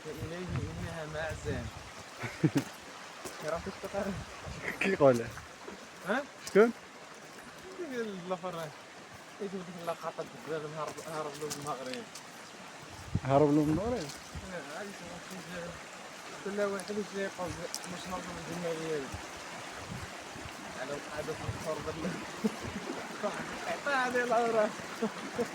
إليه إنها معزة. عرفتي اش تقرا؟ كيقول ها؟ شكون؟ ديال الافر يجيب ديك اللقطات ديال هرب له المغرب. هرب له من المغرب. عادي كل واحد واش يقول باش نرجع للجمعية على القاعدة في الخربة. عطيها هذه العورة.